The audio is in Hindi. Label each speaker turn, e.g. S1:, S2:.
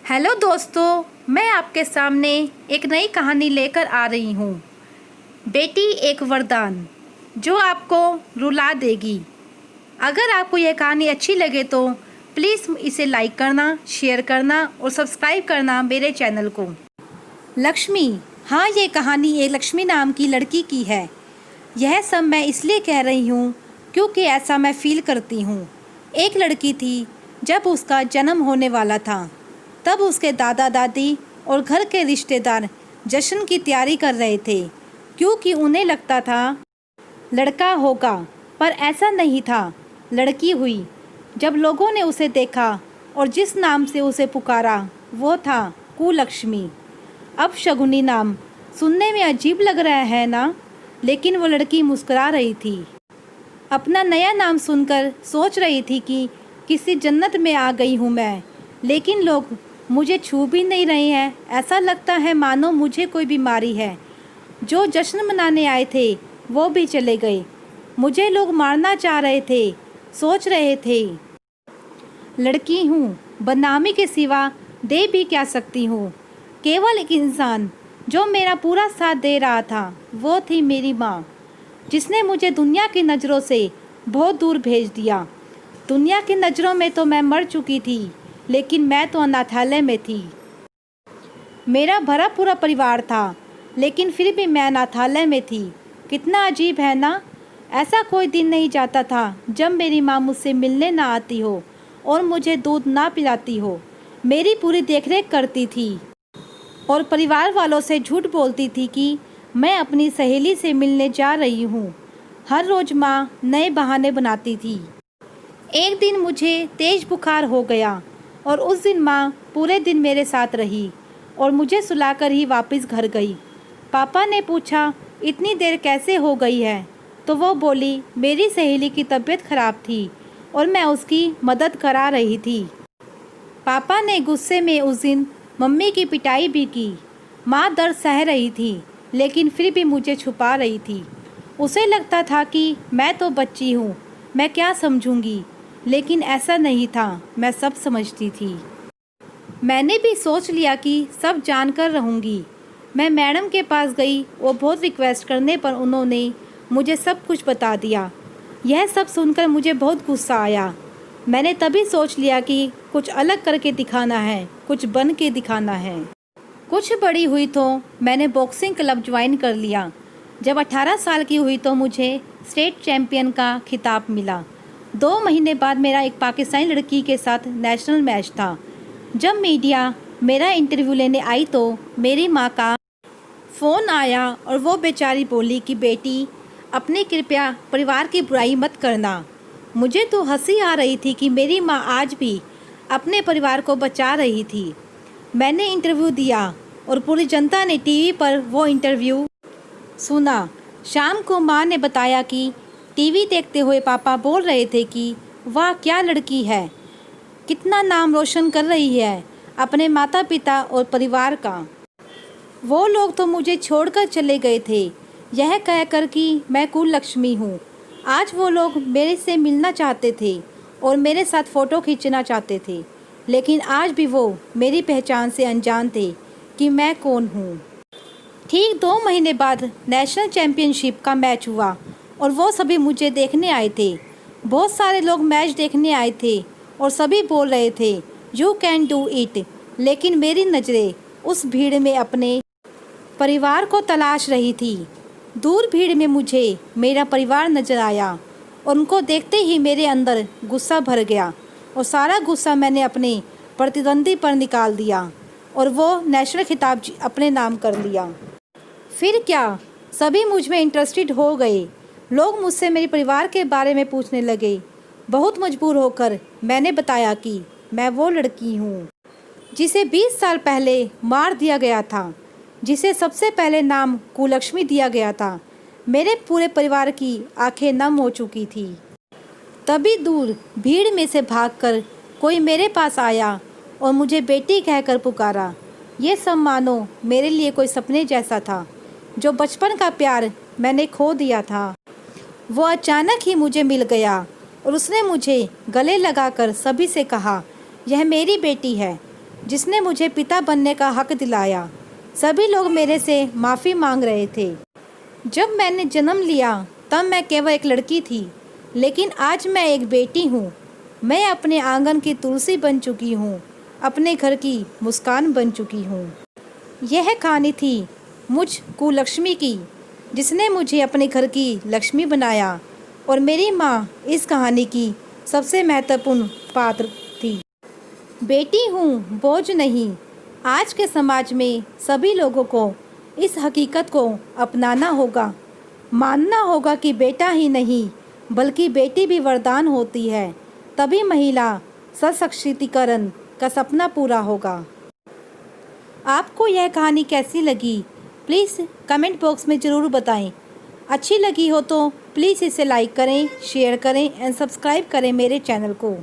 S1: हेलो दोस्तों, मैं आपके सामने एक नई कहानी लेकर आ रही हूँ। बेटी एक वरदान जो आपको रुला देगी। अगर आपको यह कहानी अच्छी लगे तो प्लीज़ इसे लाइक करना, शेयर करना और सब्सक्राइब करना मेरे चैनल को। लक्ष्मी, हाँ, ये कहानी एक लक्ष्मी नाम की लड़की की है। यह सब मैं इसलिए कह रही हूँ क्योंकि ऐसा मैं फील करती हूँ। एक लड़की थी, जब उसका जन्म होने वाला था तब उसके दादा दादी और घर के रिश्तेदार जश्न की तैयारी कर रहे थे क्योंकि उन्हें लगता था लड़का होगा, पर ऐसा नहीं था, लड़की हुई। जब लोगों ने उसे देखा और जिस नाम से उसे पुकारा वो था कुलक्ष्मी। अब शगुनी नाम सुनने में अजीब लग रहा है ना, लेकिन वो लड़की मुस्कुरा रही थी। अपना नया नाम सुनकर सोच रही थी कि किसी जन्नत में आ गई हूँ मैं, लेकिन लोग मुझे छू भी नहीं रहे हैं। ऐसा लगता है मानो मुझे कोई बीमारी है। जो जश्न मनाने आए थे वो भी चले गए। मुझे लोग मारना चाह रहे थे, सोच रहे थे लड़की हूँ, बदनामी के सिवा दे भी क्या सकती हूँ। केवल एक इंसान जो मेरा पूरा साथ दे रहा था वो थी मेरी माँ, जिसने मुझे दुनिया की नज़रों से बहुत दूर भेज दिया। दुनिया की नज़रों में तो मैं मर चुकी थी, लेकिन मैं तो अनाथालय में थी। मेरा भरा पूरा परिवार था, लेकिन फिर भी मैं अनाथालय में थी। कितना अजीब है ना। ऐसा कोई दिन नहीं जाता था जब मेरी माँ मुझसे मिलने ना आती हो और मुझे दूध ना पिलाती हो। मेरी पूरी देखरेख करती थी और परिवार वालों से झूठ बोलती थी कि मैं अपनी सहेली से मिलने जा रही हूँ। हर रोज़ माँ नए बहाने बनाती थी। एक दिन मुझे तेज बुखार हो गया और उस दिन माँ पूरे दिन मेरे साथ रही और मुझे सुलाकर ही वापस घर गई। पापा ने पूछा इतनी देर कैसे हो गई है, तो वो बोली मेरी सहेली की तबीयत खराब थी और मैं उसकी मदद करा रही थी। पापा ने गुस्से में उस दिन मम्मी की पिटाई भी की। माँ दर्द सह रही थी, लेकिन फिर भी मुझे छुपा रही थी। उसे लगता था कि मैं तो बच्ची हूँ, मैं क्या समझूंगी, लेकिन ऐसा नहीं था, मैं सब समझती थी। मैंने भी सोच लिया कि सब जानकर रहूँगी। मैं मैडम के पास गई और बहुत रिक्वेस्ट करने पर उन्होंने मुझे सब कुछ बता दिया। यह सब सुनकर मुझे बहुत गुस्सा आया। मैंने तभी सोच लिया कि कुछ अलग करके दिखाना है, कुछ बन के दिखाना है। कुछ बड़ी हुई तो मैंने बॉक्सिंग क्लब ज्वाइन कर लिया। जब 18 साल की हुई तो मुझे स्टेट चैम्पियन का खिताब मिला। 2 महीने बाद मेरा एक पाकिस्तानी लड़की के साथ नेशनल मैच था। जब मीडिया मेरा इंटरव्यू लेने आई तो मेरी माँ का फ़ोन आया और वो बेचारी बोली कि बेटी, अपने कृपया परिवार की बुराई मत करना। मुझे तो हंसी आ रही थी कि मेरी माँ आज भी अपने परिवार को बचा रही थी। मैंने इंटरव्यू दिया और पूरी जनता ने टीवी पर वो इंटरव्यू सुना। शाम को माँ ने बताया कि टीवी देखते हुए पापा बोल रहे थे कि वाह क्या लड़की है, कितना नाम रोशन कर रही है अपने माता पिता और परिवार का। वो लोग तो मुझे छोड़कर चले गए थे, यह कहकर कि मैं कुलक्ष्मी हूँ। आज वो लोग मेरे से मिलना चाहते थे और मेरे साथ फ़ोटो खींचना चाहते थे, लेकिन आज भी वो मेरी पहचान से अनजान थे कि मैं कौन हूँ। ठीक 2 महीने बाद नेशनल चैम्पियनशिप का मैच हुआ और वो सभी मुझे देखने आए थे। बहुत सारे लोग मैच देखने आए थे और सभी बोल रहे थे यू कैन डू इट, लेकिन मेरी नज़रें उस भीड़ में अपने परिवार को तलाश रही थी। दूर भीड़ में मुझे मेरा परिवार नज़र आया और उनको देखते ही मेरे अंदर गुस्सा भर गया और सारा गुस्सा मैंने अपने प्रतिद्वंदी पर निकाल दिया और वो नेशनल खिताब अपने नाम कर लिया। फिर क्या, सभी मुझ में इंटरेस्टेड हो गए। लोग मुझसे मेरे परिवार के बारे में पूछने लगे। बहुत मजबूर होकर मैंने बताया कि मैं वो लड़की हूँ जिसे 20 साल पहले मार दिया गया था, जिसे सबसे पहले नाम कुलक्ष्मी दिया गया था। मेरे पूरे परिवार की आंखें नम हो चुकी थी। तभी दूर भीड़ में से भागकर कोई मेरे पास आया और मुझे बेटी कहकर पुकारा। ये सब मानो मेरे लिए कोई सपने जैसा था। जो बचपन का प्यार मैंने खो दिया था, वो अचानक ही मुझे मिल गया और उसने मुझे गले लगाकर सभी से कहा यह मेरी बेटी है। जिसने मुझे पिता बनने का हक दिलाया। सभी लोग मेरे से माफ़ी मांग रहे थे। जब मैंने जन्म लिया तब मैं केवल एक लड़की थी, लेकिन आज मैं एक बेटी हूँ। मैं अपने आंगन की तुलसी बन चुकी हूँ, अपने घर की मुस्कान बन चुकी हूँ। यह कहानी थी मुझ कुलक्ष्मी की, जिसने मुझे अपने घर की लक्ष्मी बनाया, और मेरी माँ इस कहानी की सबसे महत्वपूर्ण पात्र थी। बेटी हूँ, बोझ नहीं। आज के समाज में सभी लोगों को इस हकीकत को अपनाना होगा, मानना होगा कि बेटा ही नहीं बल्कि बेटी भी वरदान होती है। तभी महिला सशक्तिकरण का सपना पूरा होगा। आपको यह कहानी कैसी लगी, प्लीज़ कमेंट बॉक्स में ज़रूर बताएं। अच्छी लगी हो तो प्लीज़ इसे लाइक करें, शेयर करें एंड सब्सक्राइब करें मेरे चैनल को।